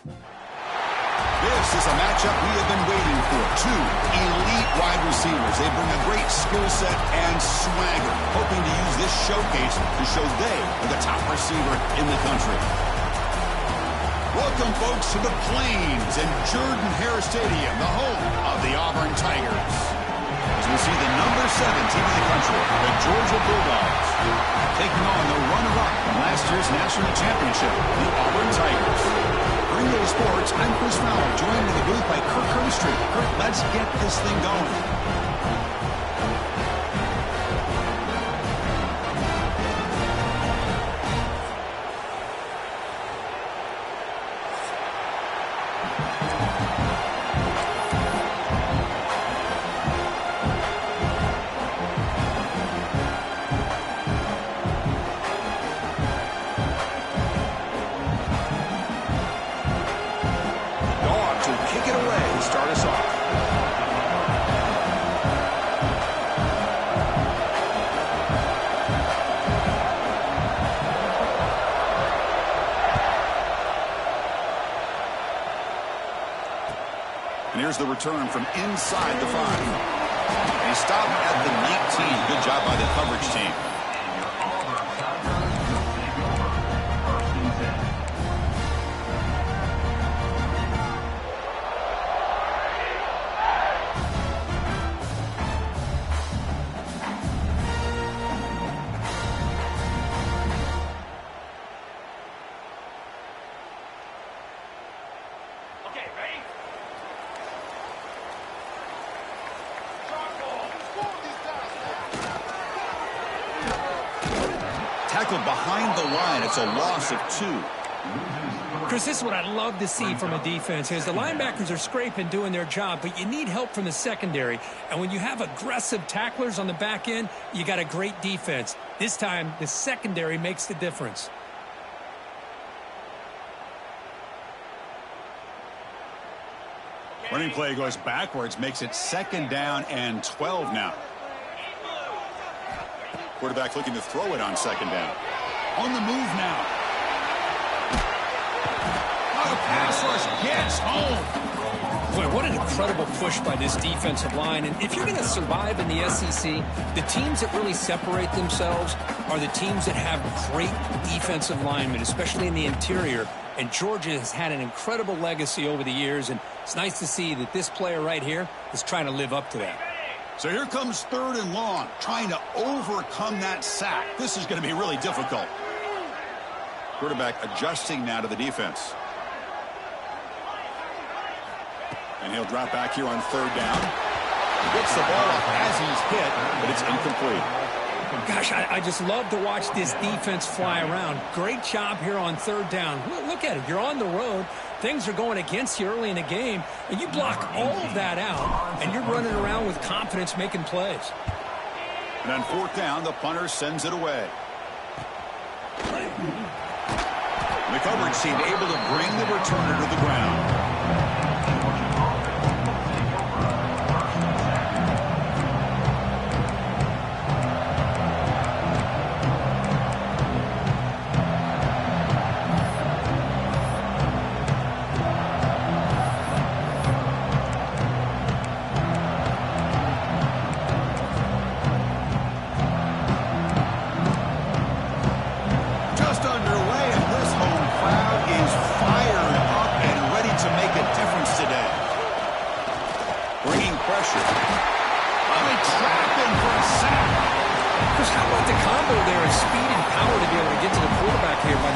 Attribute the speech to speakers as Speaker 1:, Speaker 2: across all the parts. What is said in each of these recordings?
Speaker 1: This is a matchup we have been waiting for. Two elite wide receivers. They bring a great skill set and swagger, hoping to use this showcase to show they are the top receiver in the country. Welcome, folks, to the Plains and Jordan-Hare Stadium, the home of the Auburn Tigers. As we see the number 7 team in the country, the Georgia Bulldogs, taking on the runner-up from last year's national championship, the Auburn Tigers. For English Sports, I'm Chris Fowler, joined in the booth by Kirk Herbstreit. Kirk, let's get this thing going. And here's the return from inside the 5. He stopped at the 19. Good job by the coverage team. Tackled behind the line. It's a loss of 2.
Speaker 2: Chris, this is what I love to see from a defense is the linebackers are scraping, doing their job, but you need help from the secondary. And when you have aggressive tacklers on the back end, you got a great defense. This time, the secondary makes the difference.
Speaker 1: Running play goes backwards, makes it 2nd down and 12 now. Quarterback looking to throw it on 2nd down. On the move now. The pass rush gets home.
Speaker 2: Boy, what an incredible push by this defensive line. And if you're going to survive in the SEC, the teams that really separate themselves are the teams that have great defensive linemen, especially in the interior. And Georgia has had an incredible legacy over the years, and it's nice to see that this player right here is trying to live up to that.
Speaker 1: So here comes 3rd and long, trying to overcome that sack. This is going to be really difficult. Quarterback adjusting now to the defense. And he'll drop back here on 3rd down. He gets the ball off as he's hit, but it's incomplete.
Speaker 2: Gosh, I just love to watch this defense fly around. Great job here on 3rd down. Look at it. You're on the road. Things are going against you early in the game, and you block all of that out, and you're running around with confidence making plays.
Speaker 1: And on 4th down, the punter sends it away. The coverage team able to bring the returner to the ground.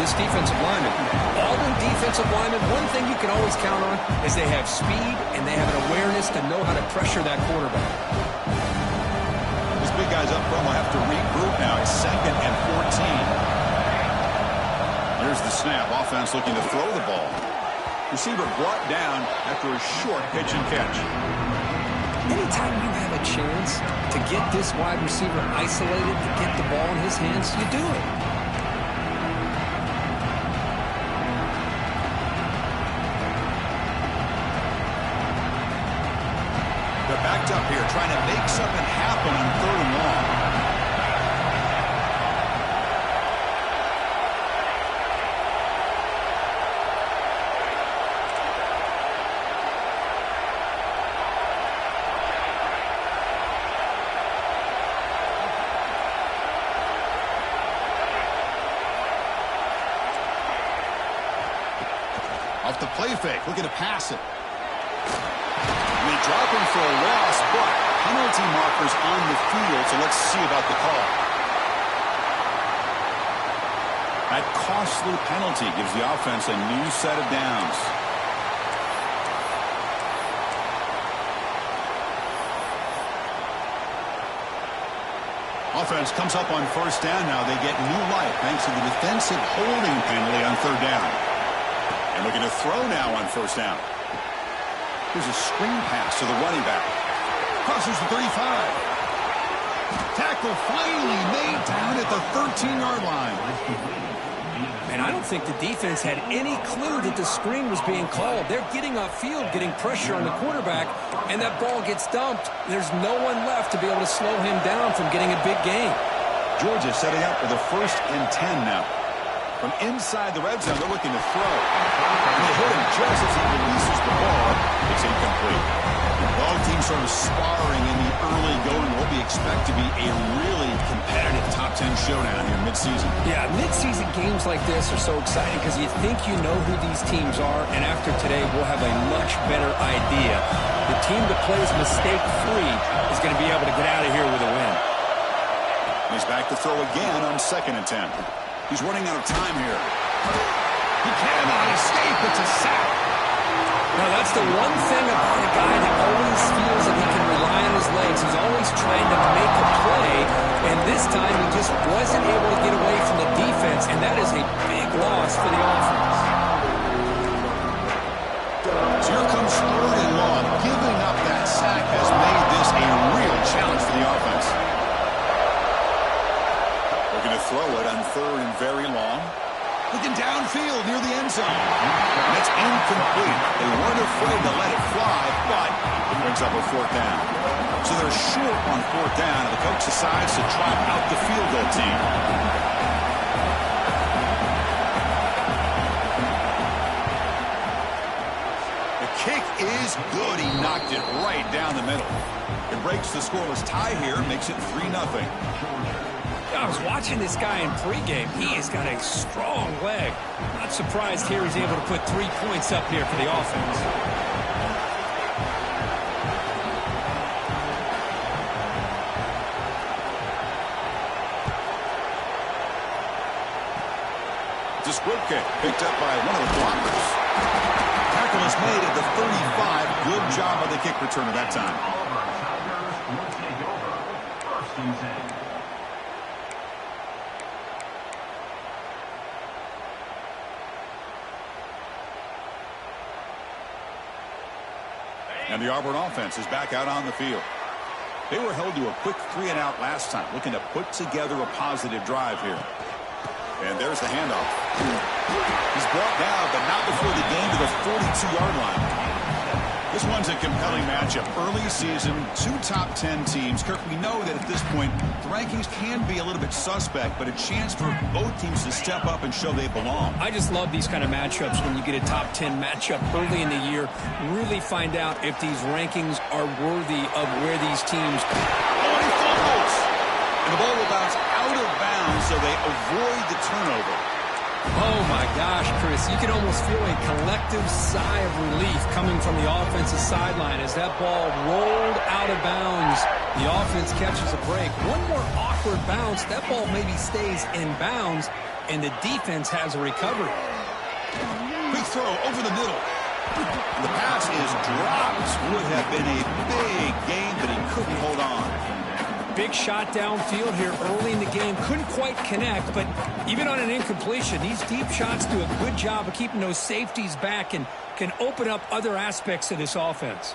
Speaker 2: Defensive lineman. Auburn defensive linemen, one thing you can always count on is they have speed and they have an awareness to know how to pressure that quarterback.
Speaker 1: These big guys up front will have to regroup now. It's 2nd and 14. Here's the snap. Offense looking to throw the ball. Receiver brought down after a short pitch and catch.
Speaker 2: Anytime you have a chance to get this wide receiver isolated, to get the ball in his hands, you do it.
Speaker 1: They're backed up here, trying to make something happen on 3rd and long. Off the play fake, looking to pass it. And they drop him for a loss, but penalty markers on the field, so let's see about the call. That costly penalty gives the offense a new set of downs. Offense comes up on first down now. They get new life thanks to the defensive holding penalty on third down. And looking to throw now on first down. Here's a screen pass to the running back. Crosses the 35. Tackle finally made down at the 13-yard line.
Speaker 2: And I don't think the defense had any clue that the screen was being called. They're getting upfield, getting pressure on the quarterback, and that ball gets dumped. There's no one left to be able to slow him down from getting a big gain.
Speaker 1: Georgia setting up for the 1st and 10 now. From inside the red zone, they're looking to throw. And they hit him just as he releases the ball. It's incomplete. Both teams sort of sparring in the early going. What we expect to be a really competitive top 10 showdown here mid-season.
Speaker 2: Yeah, mid-season games like this are so exciting because you think you know who these teams are, and after today, we'll have a much better idea. The team that plays mistake-free is going to be able to get out of here with a win.
Speaker 1: He's back to throw again on 2nd and 10. He's running out of time here. He cannot escape. It's a sack.
Speaker 2: Now, that's the one thing about a guy that always feels that he can rely on his legs. He's always trying to make a play, and this time he just wasn't able to get away from the defense, and that is a big loss for the offense.
Speaker 1: So here comes 3rd and long. Giving up that sack has made this a real challenge for the offense. Looking to throw it on 3rd and very long. Looking downfield near the end zone. And it's incomplete. They weren't afraid to let it fly, but it brings up a 4th down. So they're short on 4th down, and the coach decides to trot out the field goal team. The kick is good. He knocked it right down the middle. It breaks the scoreless tie here, makes it 3-0.
Speaker 2: I was watching this guy in pregame. He has got a strong leg. Not surprised here he's able to put 3 points up here for the offense.
Speaker 1: It's a squib kick picked up by one of the blockers. Tackle is made at the 35. Good job by the kick returner that time.
Speaker 3: Will take over 1st and 10.
Speaker 1: And the Auburn offense is back out on the field. They were held to a quick 3-and-out last time, looking to put together a positive drive here. And there's the handoff. He's brought down, but not before the gain to the 42-yard line. This one's a compelling matchup. Early season, 2 top 10 teams. Kirk, we know that at this point, the rankings can be a little bit suspect, but a chance for both teams to step up and show they belong.
Speaker 2: I just love these kind of matchups when you get a top 10 matchup early in the year. Really find out if these rankings are worthy of where these teams.
Speaker 1: Oh, he fumbles! And the ball will bounce out of bounds, so they avoid the turnover.
Speaker 2: Oh, my gosh, Chris. You can almost feel a collective sigh of relief coming from the offensive sideline as that ball rolled out of bounds. The offense catches a break. One more awkward bounce. That ball maybe stays in bounds, and the defense has a recovery.
Speaker 1: Big throw over the middle. The pass is dropped. Would have been a big gain, but he couldn't hold on.
Speaker 2: Big shot downfield here early in the game. Couldn't quite connect, but even on an incompletion, these deep shots do a good job of keeping those safeties back and can open up other aspects of this offense.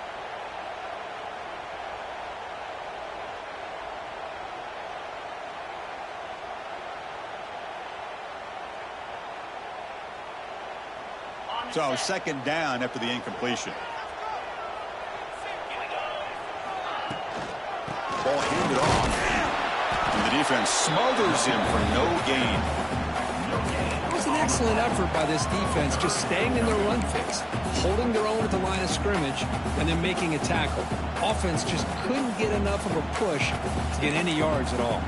Speaker 1: So 2nd down after the incompletion. Ball handed off. And the defense smothers him for no gain.
Speaker 2: It was an excellent effort by this defense, just staying in their run fix, holding their own at the line of scrimmage, and then making a tackle. Offense just couldn't get enough of a push to get any yards at all.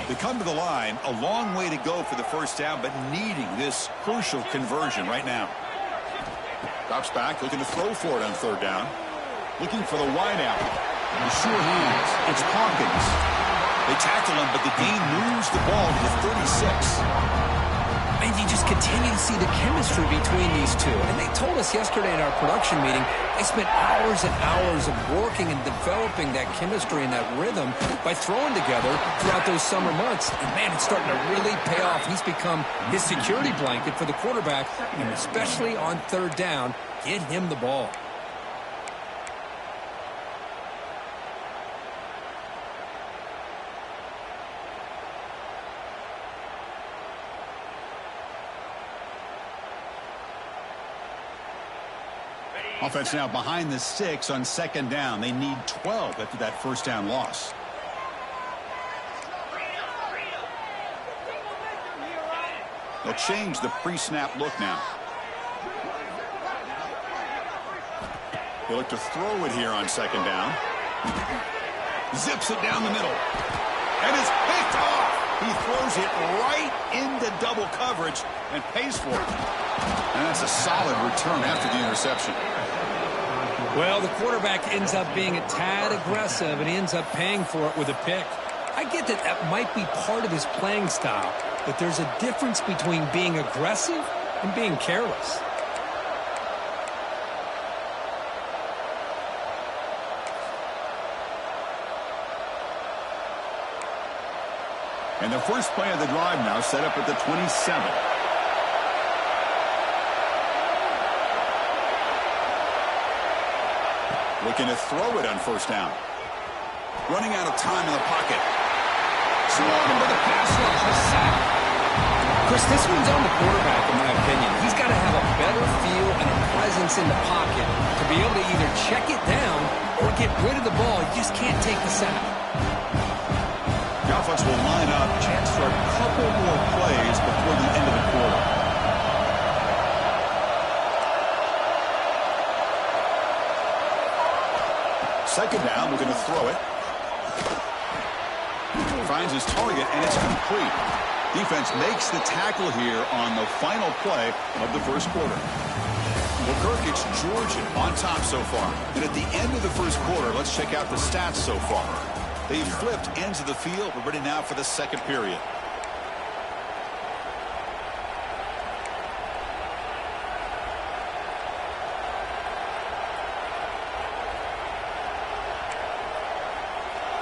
Speaker 1: The come to the line. A long way to go for the first down, but needing this crucial conversion right now. Drops back, looking to throw for it on third down. Looking for the wide out. The sure hands. It's Hawkins. They tackle him, but the gain moves the ball to the 36.
Speaker 2: And you just continue to see the chemistry between these two. And they told us yesterday in our production meeting, they spent hours and hours of working and developing that chemistry and that rhythm by throwing together throughout those summer months. And, man, it's starting to really pay off. He's become his security blanket for the quarterback, and especially on third down, get him the ball.
Speaker 1: Offense now behind the 6 on second down. They need 12 after that first down loss. They'll change the pre-snap look now. They look to throw it here on second down. Zips it down the middle. And it's picked off. He throws it right into double coverage and pays for it. And that's a solid return after the interception.
Speaker 2: Well, the quarterback ends up being a tad aggressive, and he ends up paying for it with a pick. I get that that might be part of his playing style, but there's a difference between being aggressive and being careless.
Speaker 1: And the first play of the drive now set up at the 27. Looking to throw it on first down. Running out of time in the pocket. Swung into the pass rush. A sack.
Speaker 2: Chris, this one's on the quarterback, in my opinion. He's got to have a better feel and a presence in the pocket to be able to either check it down or get rid of the ball. You just can't take the sack.
Speaker 1: The offense will line up. Chance for a couple more plays before the end of the quarter. Second down, we're going to throw it. Finds his target, and it's complete. Defense makes the tackle here on the final play of the first quarter. Well, Kirk, it's Georgia on top so far. And at the end of the first quarter, let's check out the stats so far. They've flipped ends of the field. We're ready now for the second period.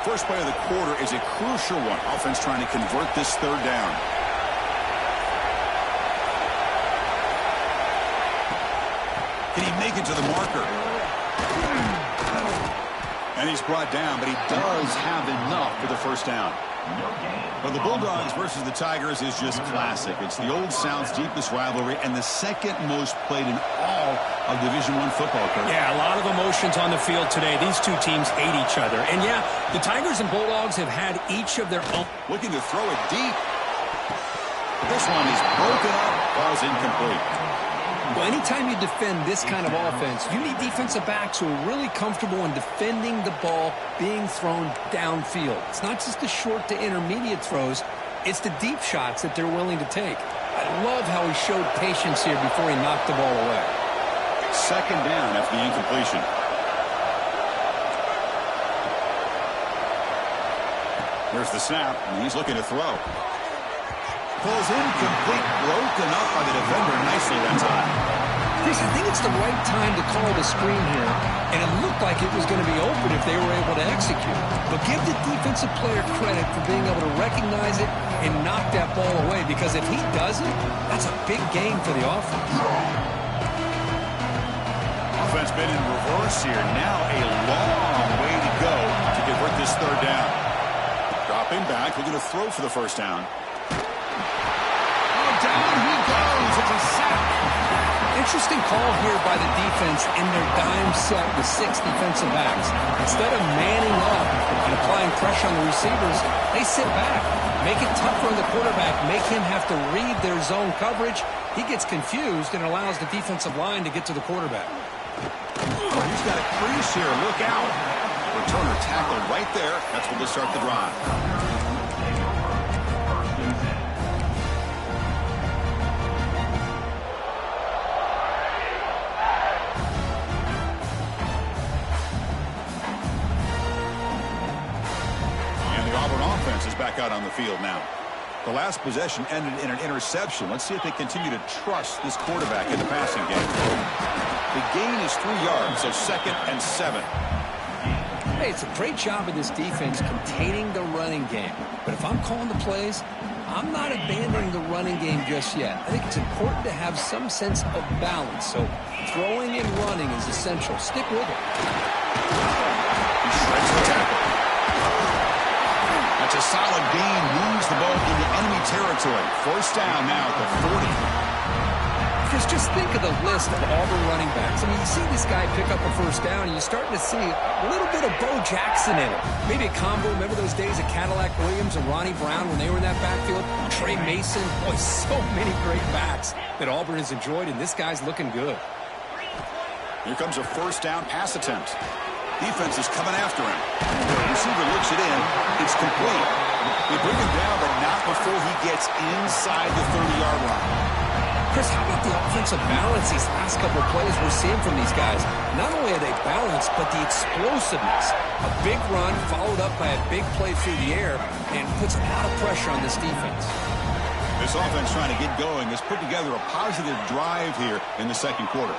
Speaker 1: First play of the quarter is a crucial one. Offense trying to convert this third down. Can he make it to the marker? And he's brought down, but he does have enough for the first down. Well, the Bulldogs versus the Tigers is just classic. It's the old South's deepest rivalry and the second most played in all of Division I football. Kirk.
Speaker 2: Yeah, a lot of emotions on the field today. These two teams hate each other. And, yeah, the Tigers and Bulldogs have had each of their own.
Speaker 1: Looking to throw it deep. This one is broken up. Ball's incomplete.
Speaker 2: Well, anytime you defend this kind of offense, you need defensive backs who are really comfortable in defending the ball being thrown downfield. It's not just the short to intermediate throws. It's the deep shots that they're willing to take. I love how he showed patience here before he knocked the ball away.
Speaker 1: Second down after the incompletion. Here's the snap, and he's looking to throw. Pulls incomplete, broken up by the defender nicely that time.
Speaker 2: Chris, I think it's the right time to call the screen here, and it looked like it was going to be open if they were able to execute. But give the defensive player credit for being able to recognize it and knock that ball away, because if he doesn't, that's a big gain for the offense.
Speaker 1: Offense been in reverse here. Now a long way to go to convert this third down. Dropping back, looking to throw for the first down. Down he goes. It's a sack.
Speaker 2: Interesting call here by the defense in their dime set with 6 defensive backs. Instead of manning up and applying pressure on the receivers, they sit back, make it tougher on the quarterback, make him have to read their zone coverage. He gets confused and allows the defensive line to get to the quarterback.
Speaker 1: Oh, he's got a crease here. Look out. Returner tackled right there. That's where they start the drive. field now. The last possession ended in an interception. Let's see if they continue to trust this quarterback in the passing game. The gain is 3 yards, so 2nd and 7.
Speaker 2: Hey, it's a great job of this defense containing the running game. But if I'm calling the plays, I'm not abandoning the running game just yet. I think it's important to have some sense of balance. So throwing and running is essential. Stick with it.
Speaker 1: He shreds the tackle. That's a solid gain. Moves the ball into enemy territory. 1st down now at the 40.
Speaker 2: Just think of the list of Auburn running backs. I mean, you see this guy pick up a 1st down, and you're starting to see a little bit of Bo Jackson in it. Maybe a combo. Remember those days of Cadillac Williams and Ronnie Brown when they were in that backfield? Trey Mason. Boy, so many great backs that Auburn has enjoyed, and this guy's looking good.
Speaker 1: Here comes a 1st down pass attempt. Defense is coming after him. The receiver looks it in. It's complete. They bring him down, but not before he gets inside the 30-yard line.
Speaker 2: Chris, how about the offensive balance these last couple of plays we're seeing from these guys? Not only are they balanced, but the explosiveness. A big run followed up by a big play through the air and puts a lot of pressure on this defense.
Speaker 1: This offense trying to get going has put together a positive drive here in the 2nd quarter.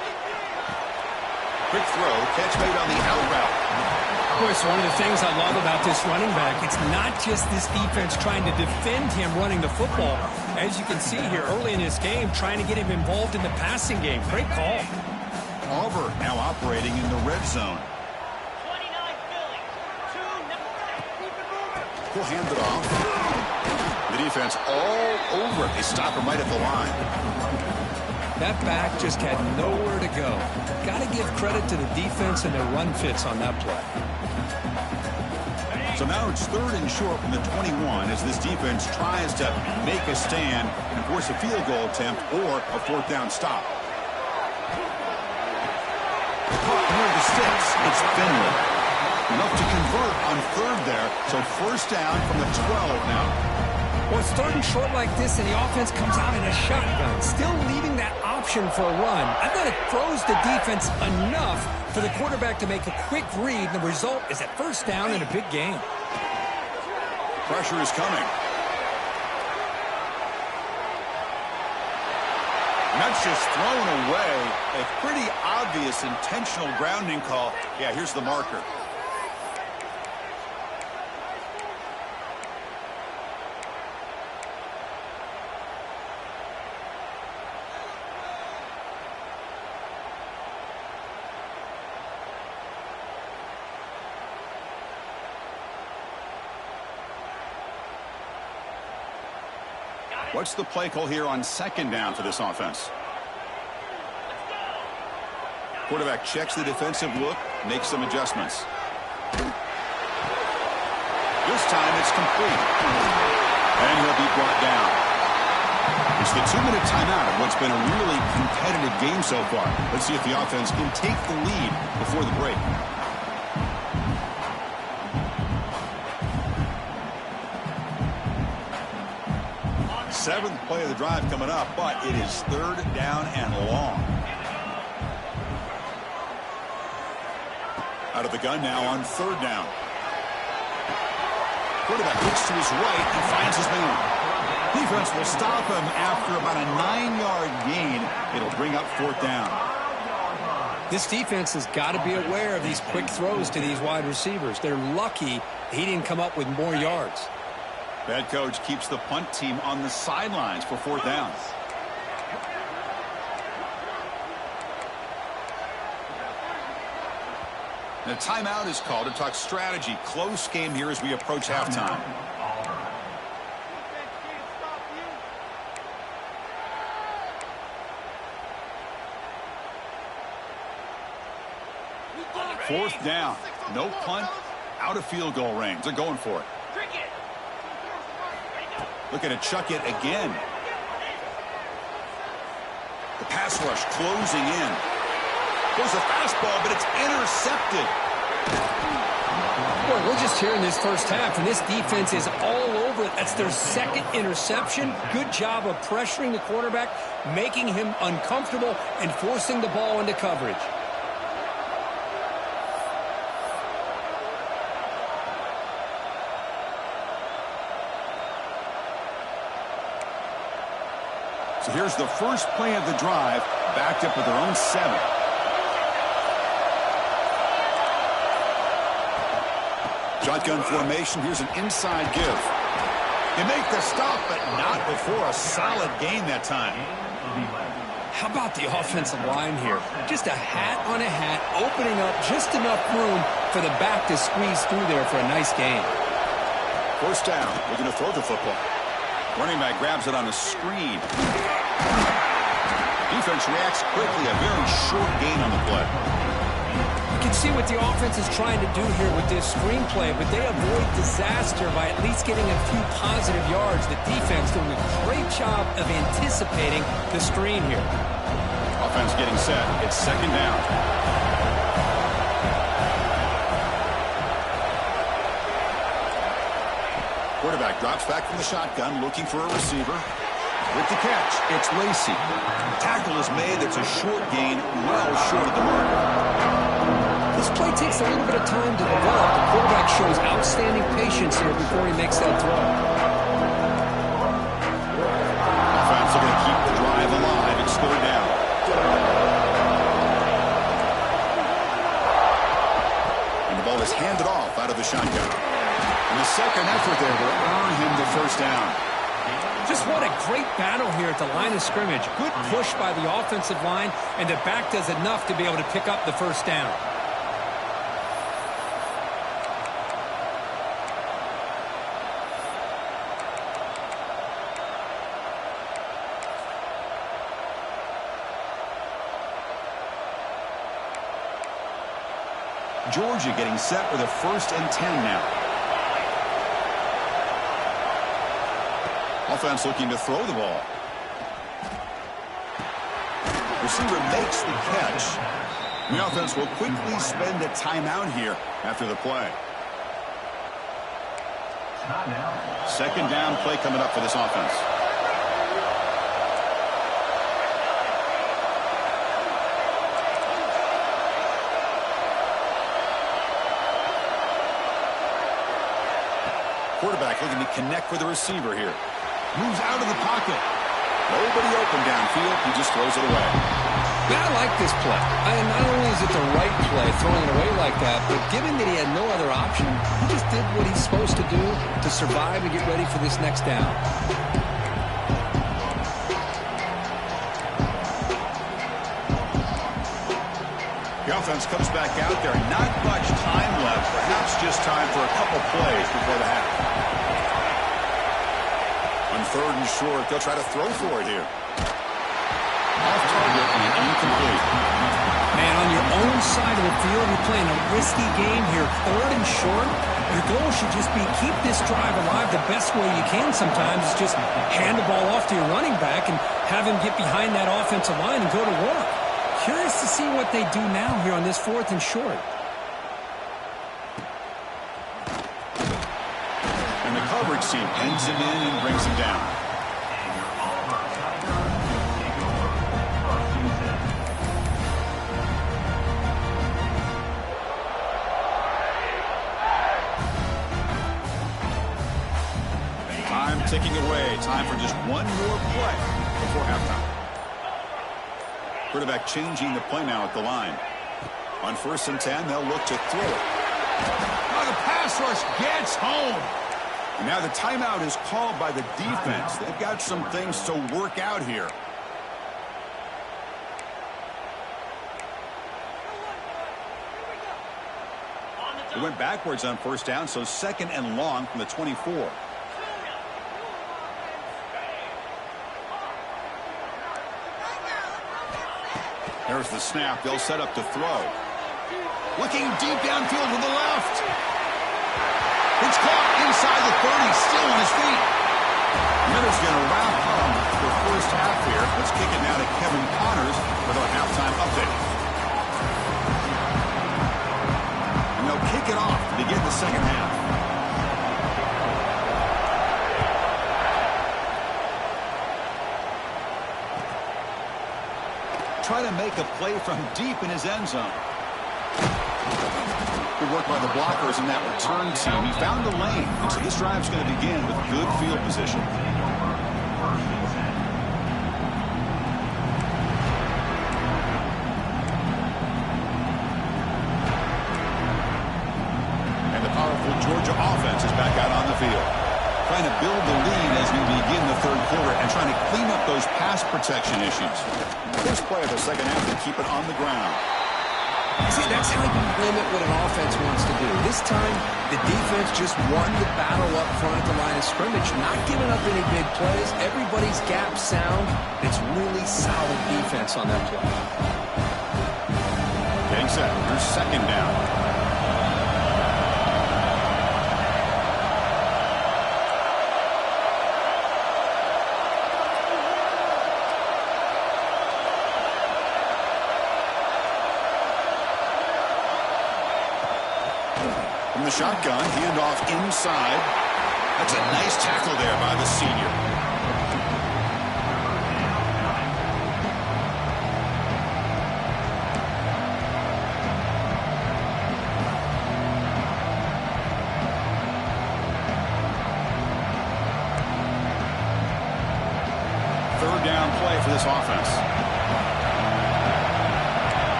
Speaker 1: Quick throw, catch made on the out route.
Speaker 2: Of course, one of the things I love about this running back, it's not just this defense trying to defend him running the football. As you can see here early in this game, trying to get him involved in the passing game. Great call.
Speaker 1: Auburn now operating in the red zone. He'll hand it off. The defense all over it. They stop him right at the line.
Speaker 2: That back just had nowhere to go. Got to give credit to the defense and their run fits on that play.
Speaker 1: So now it's 3rd and short from the 21 as this defense tries to make a stand and force a field goal attempt or a 4th down stop. Caught near the sticks. It's Finley. Enough to convert on 3rd there. So 1st down from the 12 now.
Speaker 2: Well, it's 3rd and short like this, and the offense comes out in a shotgun, still leaving that option for a run. I thought it throws the defense enough for the quarterback to make a quick read, and the result is a 1st down and a big gain.
Speaker 1: Pressure is coming. And that's just thrown away. A pretty obvious intentional grounding call. Yeah, here's the marker. What's the play call here on 2nd down for this offense? Quarterback checks the defensive look, makes some adjustments. This time it's complete. And he'll be brought down. It's the 2-minute timeout of what's been a really competitive game so far. Let's see if the offense can take the lead before the break. Seventh play of the drive coming up, but it is 3rd down and long. Out of the gun now on 3rd down. Quarterback looks to his right and finds his man. Defense will stop him after about a 9-yard gain. It'll bring up 4th down.
Speaker 2: This defense has got to be aware of these quick throws to these wide receivers. They're lucky he didn't come up with more yards.
Speaker 1: Bad coach keeps the punt team on the sidelines for 4th down. The timeout is called to talk strategy. Close game here as we approach halftime. Fourth down. No punt. Out of field goal range. They're going for it. Looking to chuck it again. The pass rush closing in. Goes a fastball, but it's intercepted.
Speaker 2: Boy, we're just here in this first half, and this defense is all over it. That's their second interception. Good job of pressuring the quarterback, making him uncomfortable, and forcing the ball into coverage.
Speaker 1: So here's the first play of the drive, backed up with their own 7. Shotgun formation. Here's an inside give. They make the stop, but not before a solid gain that time.
Speaker 2: How about the offensive line here? Just a hat on a hat, opening up just enough room for the back to squeeze through there for a nice gain.
Speaker 1: First down. They're going to throw the football. Running back grabs it on a screen. Defense reacts quickly. A very short gain on the play.
Speaker 2: You can see what the offense is trying to do here with this screenplay, but they avoid disaster by at least getting a few positive yards. The defense doing a great job of anticipating the screen here.
Speaker 1: Offense getting set. It's second down. Quarterback drops back from the shotgun, looking for a receiver. With the catch, it's Lacey. Tackle is made. It's a short gain, well short of the mark.
Speaker 2: This play takes a little bit of time to develop. The quarterback shows outstanding patience here before he makes that throw.
Speaker 1: Offense are going to keep the drive alive. It's third down. And the ball is handed off out of the shotgun. And the second effort there will earn him the first down.
Speaker 2: Just what a great battle here at the line of scrimmage. Good push by the offensive line, and the back does enough to be able to pick up the first down.
Speaker 1: Georgia getting set with a 1st and 10 now. Offense looking to throw the ball. Receiver makes the catch. The offense will quickly spend a timeout here after the play. Second down play coming up for this offense. Quarterback looking to connect with the receiver here. Moves out of the pocket. Nobody open downfield. He just throws it away.
Speaker 2: I like this play. Not only is it the right play, throwing it away like that, but given that he had no other option, he just did what he's supposed to do to survive and get ready for this next down.
Speaker 1: The offense comes back out there. Not much time left. Perhaps just time for a couple plays before the half. On 3rd and short, they'll try to throw for it here. Off target and incomplete.
Speaker 2: Man, on your own side of the field, you're playing a risky game here. 3rd and short. Your goal should just be keep this drive alive the best way you can sometimes. Is just hand the ball off to your running back and have him get behind that offensive line and go to work. Curious to see what they do now here on this 4th and short.
Speaker 1: And the coverage team pins him in and brings him down. Time ticking away. Time for just one more play before halftime. Quarterback changing the play now at the line. On 1st and 10, they'll look to throw it. Oh, the pass rush gets home. And now the timeout is called by the defense. They've got some things to work out here. They went backwards on 1st down, so 2nd and long from the 24. There's the snap. They'll set up to throw. Looking deep downfield to the left. It's caught inside the 30, still on his feet. Miller's going to wrap up the first half here. Let's kick it now to Kevin Connors with our halftime update. And they'll kick it off to begin the second half. Try to make a play from deep in his end zone. Good work by the blockers in that return team. He found the lane, and so this drive's going to begin with good field position. protection issues. First play of the second half to keep it on the ground.
Speaker 2: See, that's how you limit what an offense wants to do. This time, the defense just won the battle up front at the line of scrimmage, not giving up any big plays. Everybody's gap sound. It's really solid defense on that play.
Speaker 1: Getting set. Here's second down. From the shotgun, handoff inside. That's a nice tackle there by the senior. Third down play for this offense.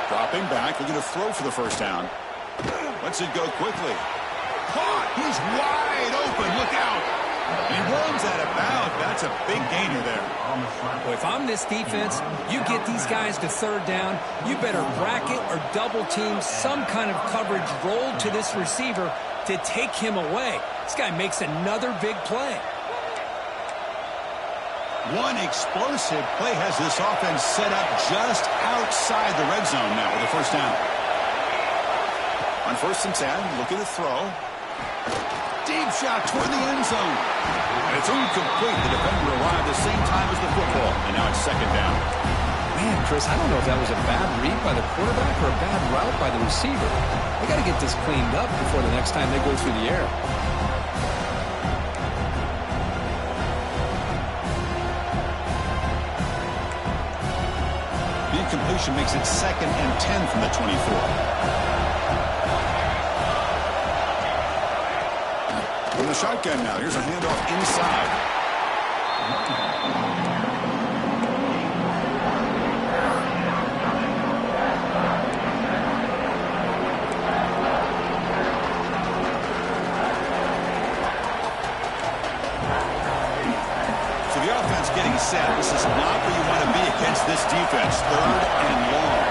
Speaker 1: Dropping back, looking to throw for the first down. Lets it go quickly. Caught! He's wide open. Look out! He runs out of bounds. That's a big gainer there.
Speaker 2: Well, if I'm this defense, you get these guys to third down, you better bracket or double team some kind of coverage rolled to this receiver to take him away. This guy makes another big play.
Speaker 1: One explosive play has this offense set up just outside the red zone now with a first down. On 1st and 10, looking to throw. Deep shot toward the end zone. And it's incomplete. The defender arrived the same time as the football. And now it's second down.
Speaker 2: Man, Chris, I don't know if that was a bad read by the quarterback or a bad route by the receiver. They got to get this cleaned up before the next time they go through the air.
Speaker 1: Completion makes it 2nd and 10 from the 24. From the shotgun now, here's a handoff inside. So the offense getting set. This is not where you want to be against this defense. 3rd and long.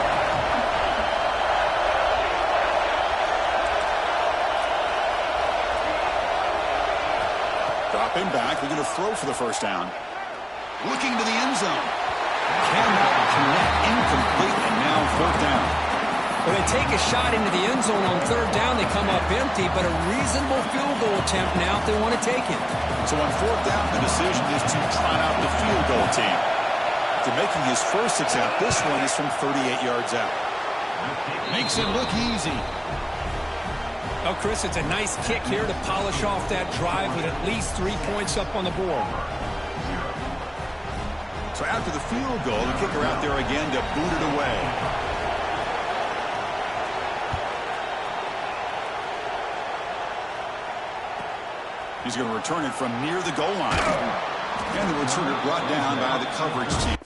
Speaker 1: Dropping back, looking to throw for the first down. Looking to the end zone. Cannot connect, incomplete, and now 4th down.
Speaker 2: When they take a shot into the end zone on 3rd down, they come up empty, but a reasonable field goal attempt now if they want to take it.
Speaker 1: So on 4th down, the decision is to trot out the field goal team. After making his first attempt, this one is from 38 yards out. Makes it look easy.
Speaker 2: Oh, Chris, it's a nice kick here to polish off that drive with at least 3 points up on the board.
Speaker 1: So after the field goal, the kicker out there again to boot it away. He's going to return it from near the goal line. And the returner brought down by the coverage team.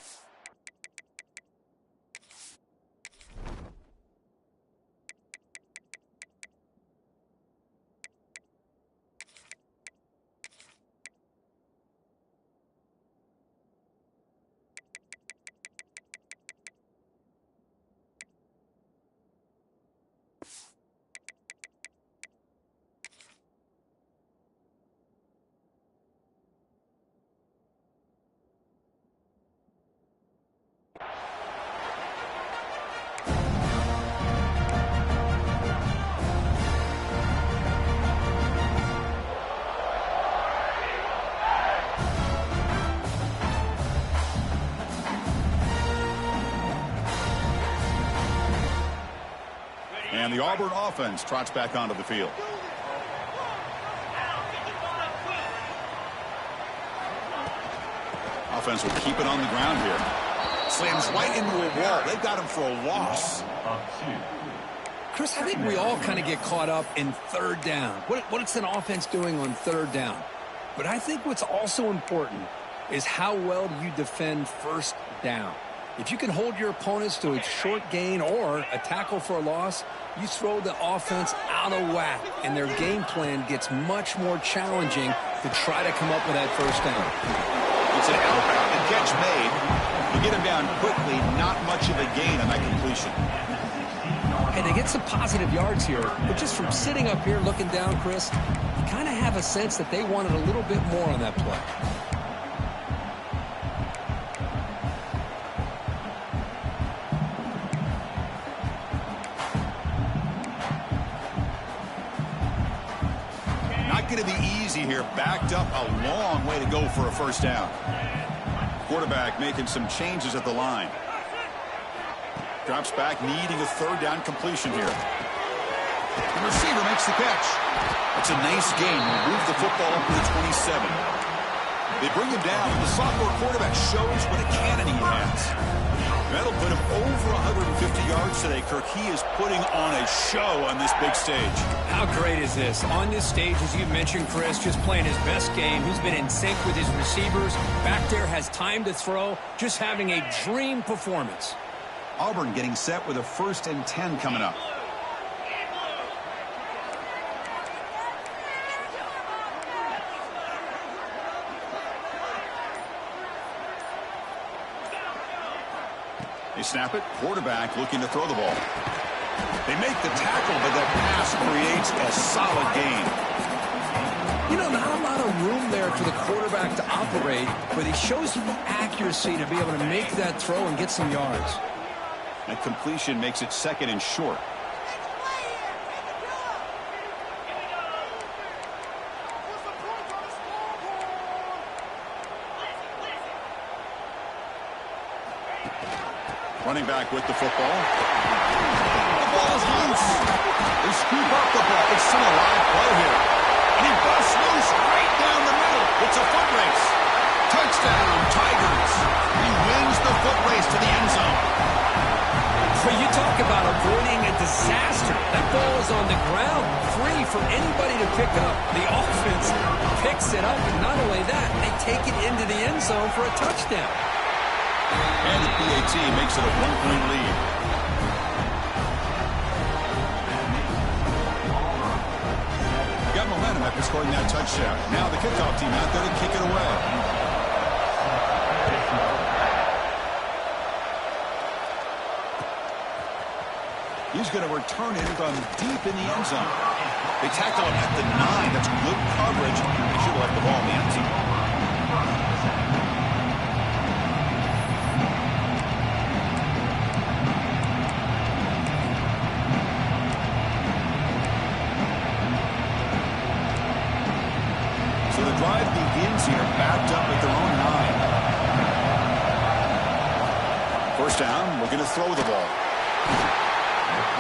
Speaker 1: And the Auburn offense trots back onto the field. Offense will keep it on the ground here. Slams right into a wall. They've got him for a loss.
Speaker 2: Chris, I think we all kind of get caught up in 3rd down. What's an offense doing on 3rd down? But I think what's also important is how well do you defend 1st down. If you can hold your opponents to a short gain or a tackle for a loss, you throw the offense out of whack, and their game plan gets much more challenging to try to come up with that first down.
Speaker 1: It's an out, the catch made. You get him down quickly, not much of a gain on that completion.
Speaker 2: And they get some positive yards here, but just from sitting up here looking down, Chris, you kind of have a sense that they wanted a little bit more on that play.
Speaker 1: Not going to be easy here. Backed up a long way to go for a first down. Quarterback making some changes at the line. Drops back, needing a third down completion here. The receiver makes the catch. It's a nice gain. Move the football up to the 27. They bring him down, and the sophomore quarterback shows what a cannon he has. That'll put him over 150 yards today, Kirk. He is putting on a show on this big stage.
Speaker 2: How great is this? On this stage, as you mentioned, Chris, just playing his best game. He's been in sync with his receivers. Back there, has time to throw. Just having a dream performance.
Speaker 1: Auburn getting set with a 1st and 10 coming up. They snap it. Quarterback looking to throw the ball. They make the tackle, but that pass creates a solid gain.
Speaker 2: You know, not a lot of room there for the quarterback to operate, but he shows the accuracy to be able to make that throw and get some yards.
Speaker 1: That completion makes it 2nd and short. Running back with the football. The ball is loose. They scoop up the ball. It's still a live play here. And he busts loose right down the middle. It's a foot race. Touchdown, Tigers. He wins the foot race to the end zone.
Speaker 2: But you talk about avoiding a disaster. That ball is on the ground, free for anybody to pick up. The offense picks it up, and not only that, they take it into the end zone for a touchdown.
Speaker 1: And the PAT makes it a 1-point lead. Got momentum after scoring that touchdown. Now the kickoff team out there to kick it away. He's going to return it from deep in the end zone. They tackle him at the 9. That's good coverage. They should have left the ball in the end zone. So the drive begins here, backed up at their own 9. First down, we're going to throw the ball.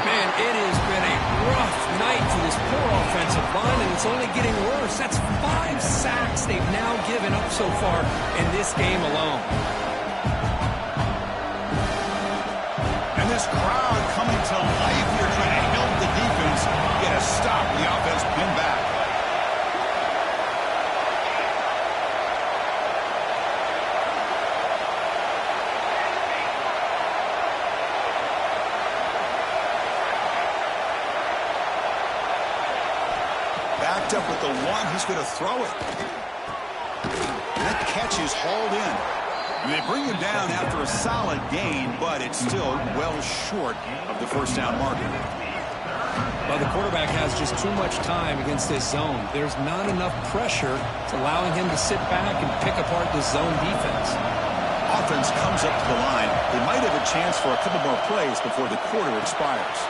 Speaker 2: Man, it has been a rough night for this poor offensive line, and it's only getting worse. That's 5 sacks they've now given up so far in this game alone.
Speaker 1: And this crowd coming to life here, trying to help the defense get a stop. The offense pinned back. Up with the 1, he's going to throw it. That catch is hauled in. And they bring him down after a solid gain, but it's still well short of the first down marker.
Speaker 2: Well, the quarterback has just too much time against this zone. There's not enough pressure to allowing him to sit back and pick apart this zone defense.
Speaker 1: Offense comes up to the line. They might have a chance for a couple more plays before the quarter expires.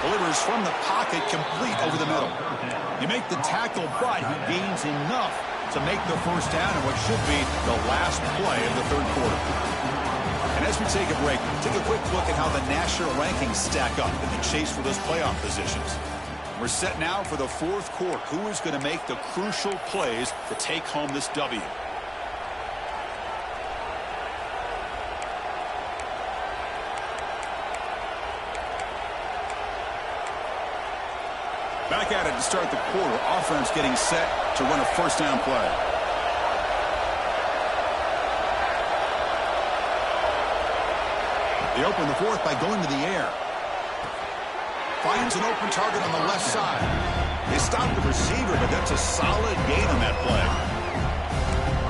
Speaker 1: Delivers from the pocket, complete over the middle. You make the tackle, but he gains enough to make the first down in what should be the last play of the third quarter. And as we take a break, take a quick look at how the national rankings stack up in the chase for those playoff positions. We're set now for the fourth quarter. Who is going to make the crucial plays to take home this W? Back at it to start the quarter. Offense getting set to run a first down play. They open the fourth by going to the air. Finds an open target on the left side. They stop the receiver, but that's a solid gain on that play.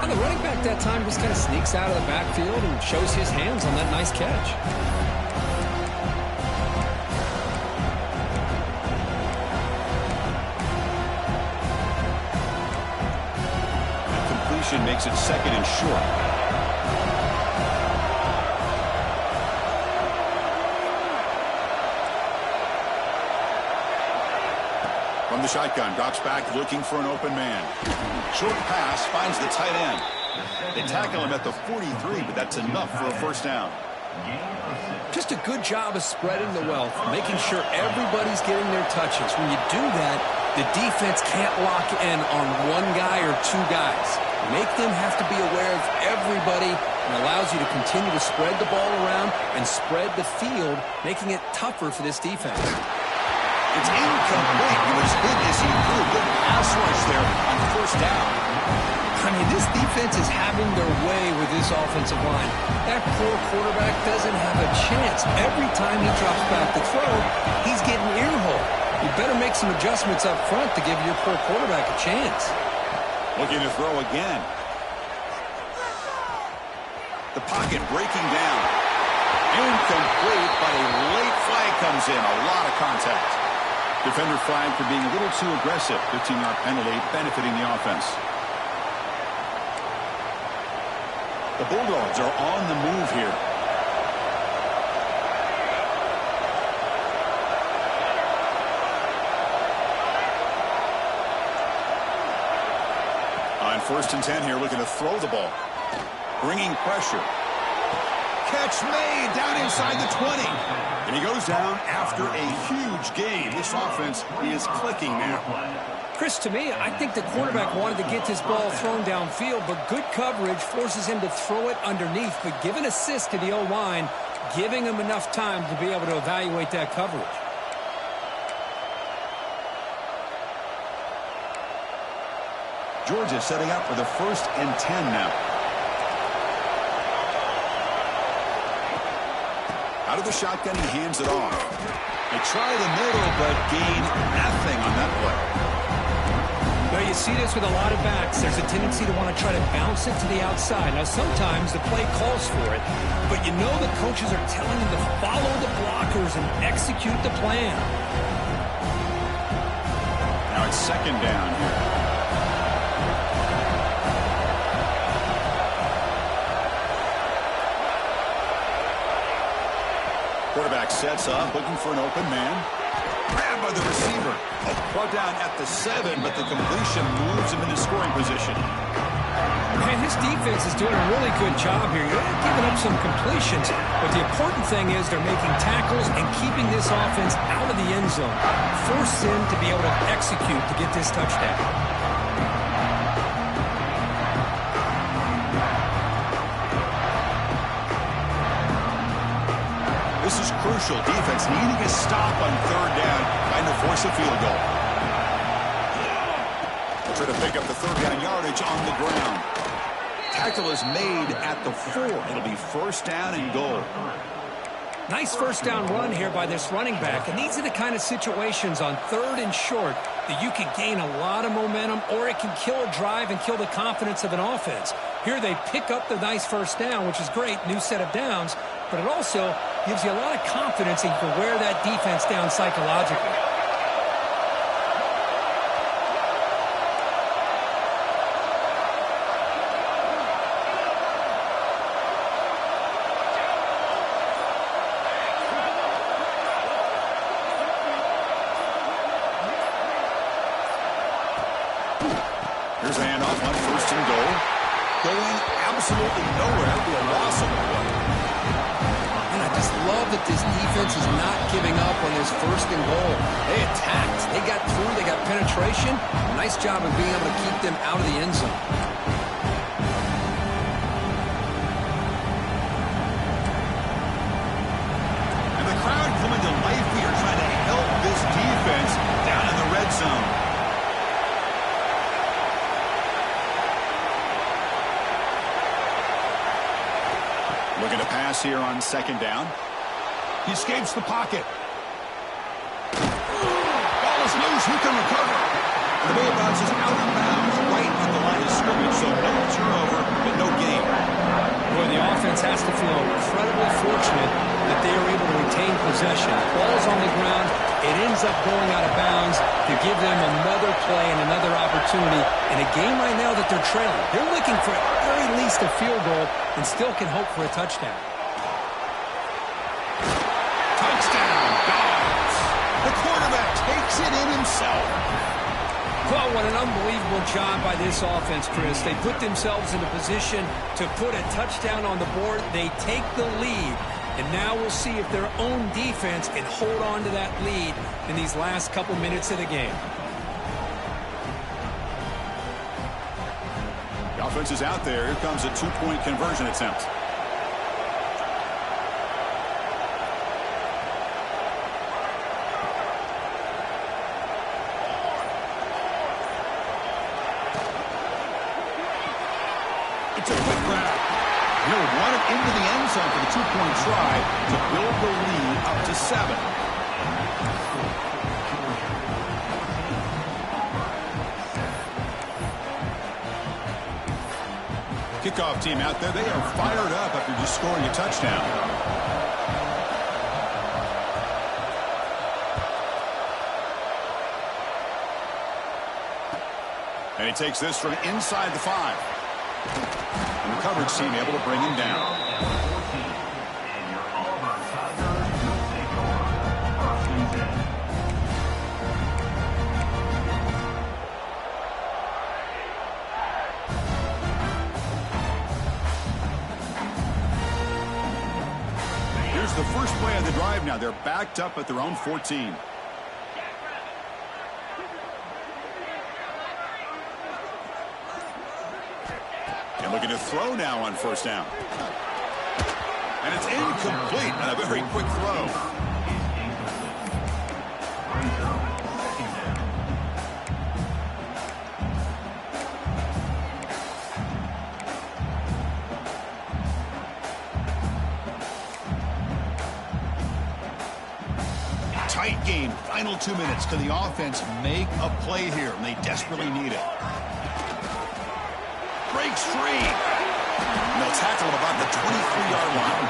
Speaker 2: And the running back that time just kind of sneaks out of the backfield and shows his hands on that nice catch.
Speaker 1: That completion makes it second and short. From the shotgun, drops back looking for an open man. Short pass finds the tight end. They tackle him at the 43, but that's enough for a first down.
Speaker 2: Just a good job of spreading the wealth, making sure everybody's getting their touches. When you do that, the defense can't lock in on one guy or two guys. Make them have to be aware of everybody, and allows you to continue to spread the ball around and spread the field, making it tougher for this defense.
Speaker 1: It's incomplete. He was hit as he threw a good pass rush there on first down.
Speaker 2: I mean, this defense is having their way with this offensive line. That poor quarterback doesn't have a chance. Every time he drops back to throw, he's getting earholed. You better make some adjustments up front to give your poor quarterback a chance.
Speaker 1: Looking to throw again. The pocket breaking down. Incomplete, but a late flag comes in. A lot of contact. Defender flag for being a little too aggressive. 15-yard penalty benefiting the offense. The Bulldogs are on the move here. On 1st and 10 here, looking to throw the ball. Bringing pressure. Catch made down inside the 20. And he goes down after a huge gain. This offense is clicking now.
Speaker 2: Chris, to me, I think the quarterback wanted to get this ball thrown downfield, but good coverage forces him to throw it underneath. But give an assist to the O-line, giving him enough time to be able to evaluate that coverage.
Speaker 1: Georgia setting up for the 1st and 10 now. Out of the shotgun, he hands it off. They try the middle, but gain nothing on that play.
Speaker 2: Well, you see this with a lot of backs. There's a tendency to want to try to bounce it to the outside. Now, sometimes the play calls for it, but you know the coaches are telling them to follow the blockers and execute the plan.
Speaker 1: Now it's 2nd down here. Quarterback sets up, looking for an open man. Grabbed by the receiver. Brought down at the 7, but the completion moves him into scoring position.
Speaker 2: Man, this defense is doing a really good job here. You're not giving up some completions, but the important thing is they're making tackles and keeping this offense out of the end zone. Force them to be able to execute to get this touchdown.
Speaker 1: This is crucial. Defense needing a stop on 3rd down, trying to force a field goal. They'll try to pick up the 3rd down yardage on the ground. Tackle is made at the 4. It'll be 1st down and goal.
Speaker 2: Nice first down run here by this running back. And these are the kind of situations on 3rd and short that you can gain a lot of momentum, or it can kill a drive and kill the confidence of an offense. Here they pick up the nice first down, which is great, new set of downs, but it also gives you a lot of confidence and you can wear that defense down psychologically.
Speaker 1: Here's a handoff on 1st and goal. Going absolutely nowhere. It'll be a loss on the play.
Speaker 2: And I just love that this defense is not giving up on this 1st and goal. They attacked. They got through. They got penetration. Nice job of being able to keep them out of the end zone.
Speaker 1: And the crowd coming to life here, trying to help this defense down in the red zone. Looking to pass here on 2nd down. He escapes the pocket. Ball is loose. Who can recover? The ball bounces out of bounds right at the line of scrimmage, so no turnover, but no gain.
Speaker 2: Boy, the offense has to feel incredibly fortunate that they are able to retain possession. Ball's on the ground. It ends up going out of bounds to give them another play and another opportunity in a game right now that they're trailing. They're looking for at very least a field goal and still can hope for a touchdown.
Speaker 1: Touchdown, Dogs. The quarterback takes it in himself.
Speaker 2: Well, what an unbelievable job by this offense, Chris. They put themselves in a position to put a touchdown on the board. They take the lead. And now we'll see if their own defense can hold on to that lead in these last couple minutes of the game.
Speaker 1: The offense is out there. Here comes a two-point conversion attempt. It's a quick grab. He'll run it into the end zone for the two-point try to build the lead up to 7. Kickoff team out there. They are fired up after just scoring a touchdown. And he takes this from inside the 5. And the coverage team able to bring him down.
Speaker 3: And your Auburn Tigers will take over 1st and 10.
Speaker 1: Here's the first play of the drive now. They're backed up at their own 14. Looking to throw now on 1st down. And it's incomplete on a very quick throw. Tight game. Final 2 minutes. Can the offense make a play here? And they desperately need it. Breaks free. And they'll tackle him about the 23-yard line.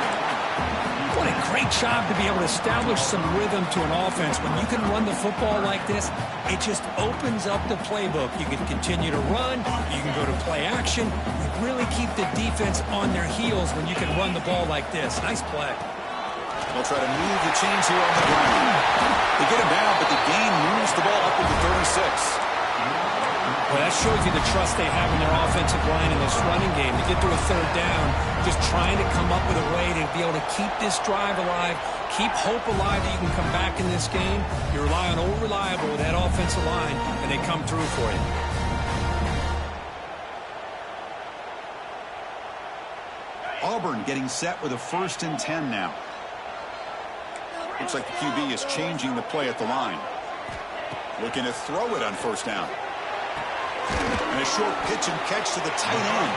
Speaker 2: What a great job to be able to establish some rhythm to an offense. When you can run the football like this, it just opens up the playbook. You can continue to run. You can go to play action. You really keep the defense on their heels when you can run the ball like this. Nice play.
Speaker 1: They'll try to move the chains here on the ground. They get him down, but the gain moves the ball up to the 36.
Speaker 2: Well, that shows you the trust they have in their offensive line in this running game. To get to a 3rd down, just trying to come up with a way to be able to keep this drive alive, keep hope alive that you can come back in this game. You rely on old reliable with that offensive line, and they come through for you.
Speaker 1: Auburn getting set with a 1st and 10 now. Looks like the QB is changing the play at the line. Looking to throw it on 1st down. And a short pitch and catch to the tight end.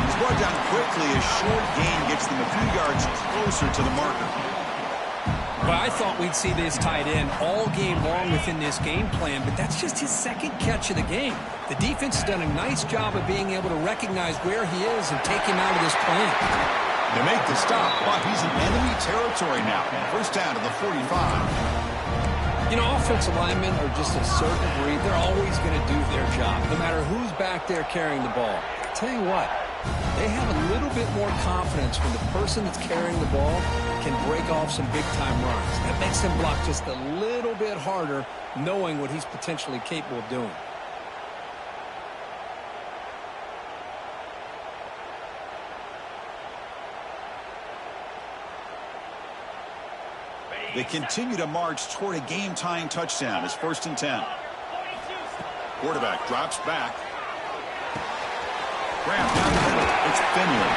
Speaker 1: He's brought down quickly. A short gain gets them a few yards closer to the marker.
Speaker 2: Well, I thought we'd see this tight end all game long within this game plan, but that's just his 2nd catch of the game. The defense has done a nice job of being able to recognize where he is and take him out of this plan.
Speaker 1: They make the stop, but he's in enemy territory now. 1st down to the 45.
Speaker 2: You know, offensive linemen are just a certain breed. They're always going to do their job, no matter who's back there carrying the ball. I'll tell you what, they have a little bit more confidence when the person that's carrying the ball can break off some big-time runs. That makes them block just a little bit harder, knowing what he's potentially capable of doing.
Speaker 1: They continue to march toward a game-tying touchdown. It's 1st and 10. Quarterback drops back. Grab down the middle. It's Finley.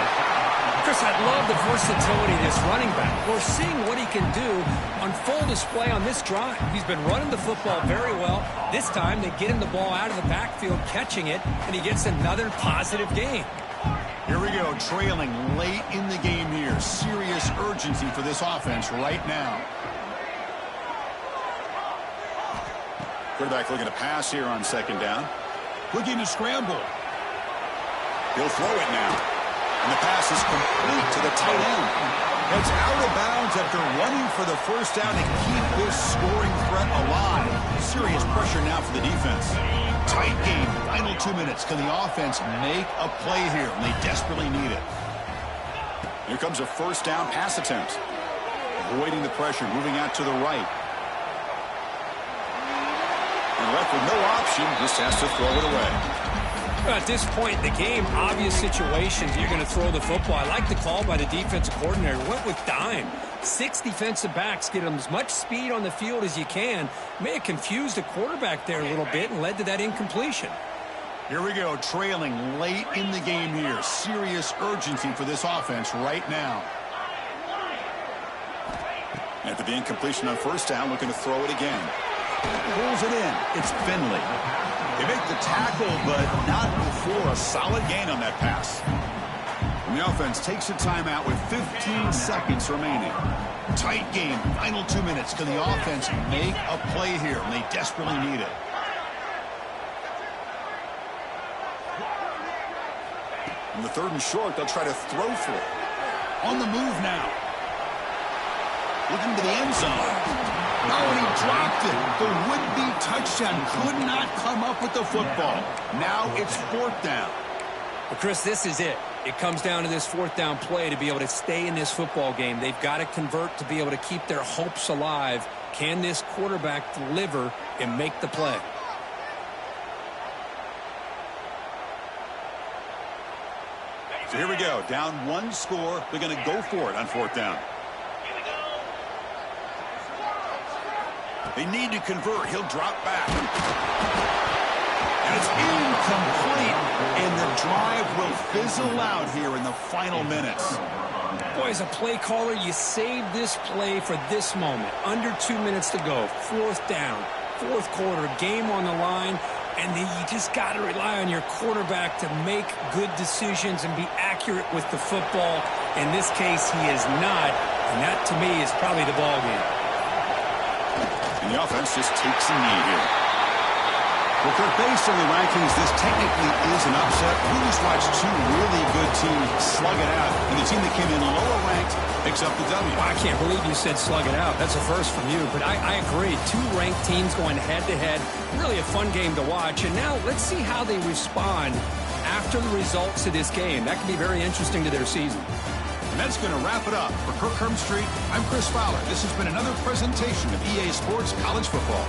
Speaker 2: Chris, I love the versatility of this running back. We're seeing what he can do on full display on this drive. He's been running the football very well. This time they get him the ball out of the backfield, catching it, and he gets another positive gain.
Speaker 1: Here we go, trailing late in the game here. Serious urgency for this offense right now. Quarterback looking to pass here on second down. Looking to scramble. He'll throw it now. And the pass is complete to the tight end. It's out of bounds after running for the first down to keep this scoring threat alive. Serious pressure now for the defense. Tight game, final 2 minutes. Can the offense make a play here? And they desperately need it. Here comes a first down pass attempt. Avoiding the pressure, moving out to the right. And left with no option, just has to throw it away.
Speaker 2: At this point in the game, obvious situations, you're going to throw the football. I like the call by the defensive coordinator. Went with dime. 6 defensive backs, get them as much speed on the field as you can. May have confused the quarterback there a little bit and led to that incompletion.
Speaker 1: Here we go, trailing late in the game here. Serious urgency for this offense right now. After the incompletion on first down, looking to throw it again. Pulls it in. It's Finley. They make the tackle, but not before a solid gain on that pass. And the offense takes a timeout with 15 seconds remaining. Tight game, final 2 minutes. Can the offense make a play here? And they desperately need it. On the 3rd and short, they'll try to throw for it. On the move now. Looking to the end zone. Oh, and he dropped it. The would-be touchdown could not come up with the football. Now it's 4th down.
Speaker 2: Well, Chris, this is it. It comes down to this 4th down play to be able to stay in this football game. They've got to convert to be able to keep their hopes alive. Can this quarterback deliver and make the play?
Speaker 1: So here we go. Down 1 score. They're going to go for it on 4th down. They need to convert. He'll drop back. And it's incomplete. And the drive will fizzle out here in the final minutes.
Speaker 2: Boy, as a play caller, you save this play for this moment. Under 2 minutes to go. 4th down. 4th quarter. Game on the line. And then you just got to rely on your quarterback to make good decisions and be accurate with the football. In this case, he is not. And that, to me, is probably the ball game.
Speaker 1: And the offense just takes a knee here. Well, Kirk, based on the rankings, this technically is an upset. We just watched 2 really good teams slug it out, and the team that came in lower ranked picks up the W.
Speaker 2: Well, I can't believe you said slug it out. That's a first from you, but I agree. 2 ranked teams going head-to-head. Really a fun game to watch. And now let's see how they respond after the results of this game. That can be very interesting to their season.
Speaker 1: And that's going to wrap it up. For Kirk Herbstreit, I'm Chris Fowler. This has been another presentation of EA Sports College Football.